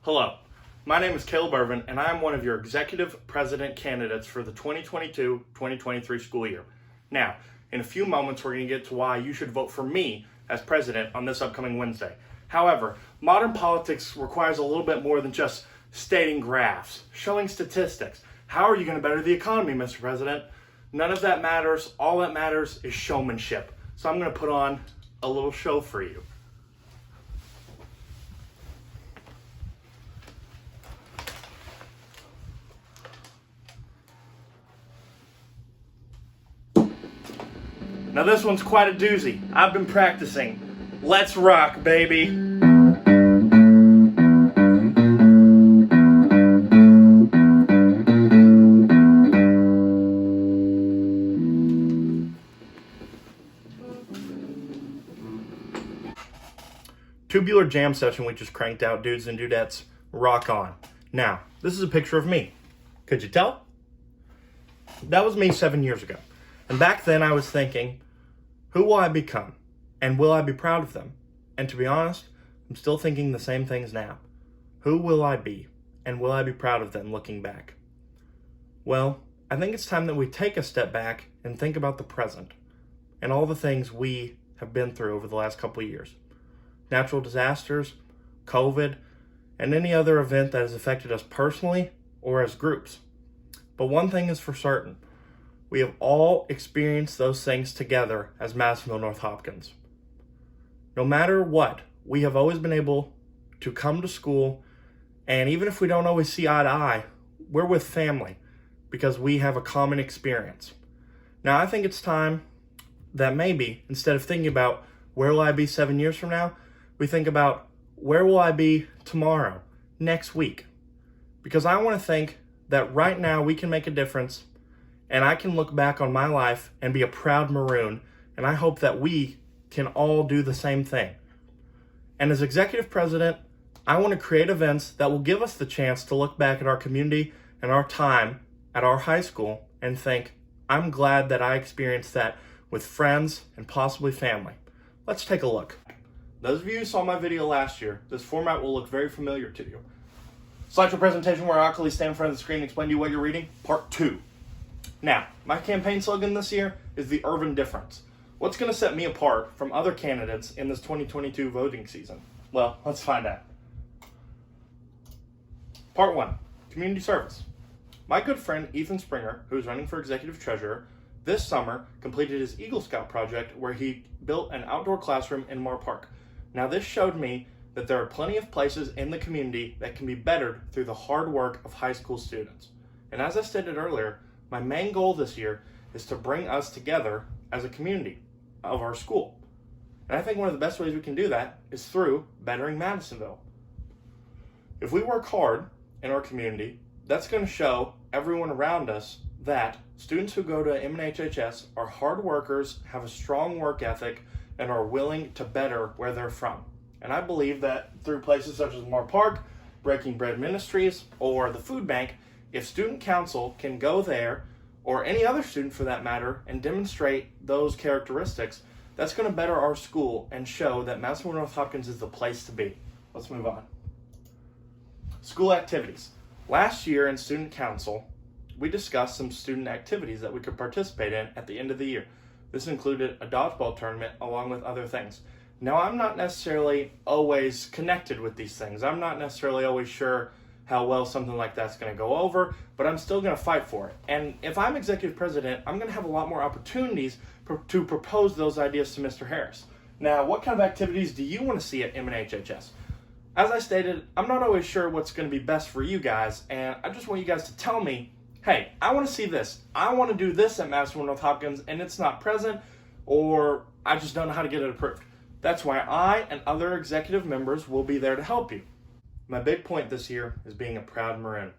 Hello, my name is Caleb Irvin, and I am one of your executive president candidates for the 2022-2023 school year. Now, in a few moments, we're going to get to why you should vote for me as president on this upcoming Wednesday. However, modern politics requires a little bit more than just stating graphs, showing statistics. How are you going to better the economy, Mr. President? None of that matters. All that matters is showmanship. So I'm going to put on a little show for you. Now this one's quite a doozy. I've been practicing. Let's rock, baby. Tubular jam session we just cranked out, dudes and dudettes. Rock on. Now, this is a picture of me. Could you tell? That was me 7 years ago. And back then I was thinking, who will I become? And will I be proud of them? And to be honest, I'm still thinking the same things now. Who will I be? And will I be proud of them looking back? Well, I think it's time that we take a step back and think about the present and all the things we have been through over the last couple of years. Natural disasters, COVID, and any other event that has affected us personally or as groups. But one thing is for certain. We have all experienced those things together as Madisonville North Hopkins. No matter what, we have always been able to come to school, and even if we don't always see eye to eye, we're with family because we have a common experience. Now, I think it's time that maybe, instead of thinking about where will I be 7 years from now, we think about where will I be tomorrow, next week. Because I want to think that right now we can make a difference, and I can look back on my life and be a proud Maroon, and I hope that we can all do the same thing. And as executive president, I want to create events that will give us the chance to look back at our community and our time at our high school and think, I'm glad that I experienced that with friends and possibly family. Let's take a look. Those of you who saw my video last year, this format will look very familiar to you. Slideshow presentation where I awkwardly stand in front of the screen and explain to you what you're reading, part 2. Now, my campaign slogan this year is the Irvin Difference. What's going to set me apart from other candidates in this 2022 voting season? Well, let's find out. Part 1, community service. My good friend Ethan Springer, who is running for executive treasurer, this summer completed his Eagle Scout project where he built an outdoor classroom in Moore Park. Now, this showed me that there are plenty of places in the community that can be bettered through the hard work of high school students. And as I stated earlier, my main goal this year is to bring us together as a community of our school. And I think one of the best ways we can do that is through bettering Madisonville. If we work hard in our community, that's going to show everyone around us that students who go to MNHHS are hard workers, have a strong work ethic, and are willing to better where they're from. And I believe that through places such as Moore Park, Breaking Bread Ministries, or the Food Bank, if student council can go there, or any other student for that matter, and demonstrate those characteristics, that's going to better our school and show that Madisonville North Hopkins is the place to be. Let's move on. School activities. Last year in student council, we discussed some student activities that we could participate in at the end of the year. This included a dodgeball tournament along with other things. Now, I'm not necessarily always connected with these things. I'm not necessarily always sure how well something like that's going to go over, but I'm still going to fight for it. And if I'm executive president, I'm going to have a lot more opportunities to propose those ideas to Mr. Harris. Now, what kind of activities do you want to see at MNHHS? As I stated, I'm not always sure what's going to be best for you guys, and I just want you guys to tell me, hey, I want to see this. I want to do this at Madisonville North Hopkins, and it's not present, or I just don't know how to get it approved. That's why I and other executive members will be there to help you. My big point this year is being a proud Maroon.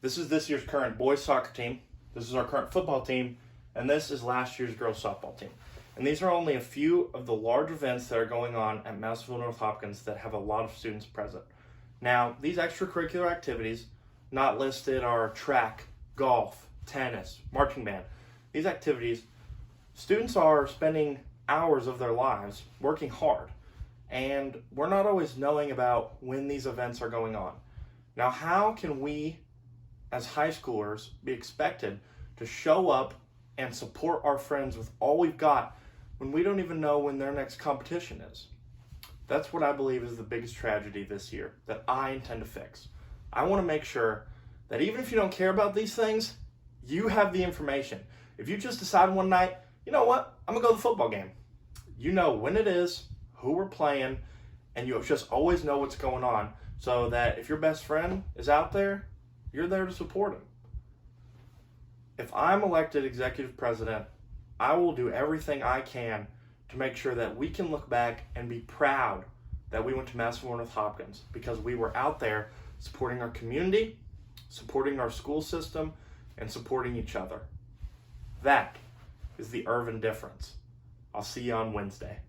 This is this year's current boys soccer team, this is our current football team, and this is last year's girls softball team. And these are only a few of the large events that are going on at Madisonville North Hopkins that have a lot of students present. Now, these extracurricular activities not listed are track, golf, tennis, marching band. These activities, students are spending hours of their lives working hard, and we're not always knowing about when these events are going on. Now, how can we as high schoolers be expected to show up and support our friends with all we've got when we don't even know when their next competition is? That's what I believe is the biggest tragedy this year that I intend to fix. I want to make sure that even if you don't care about these things, you have the information. If you just decide one night, you know what, I'm going to go to the football game. You know when it is, who we're playing, and you just always know what's going on so that if your best friend is out there, you're there to support him. If I'm elected executive president, I will do everything I can to make sure that we can look back and be proud that we went to Madison Warrenworth Hopkins because we were out there supporting our community, supporting our school system, and supporting each other. That is the Irvin difference. I'll see you on Wednesday.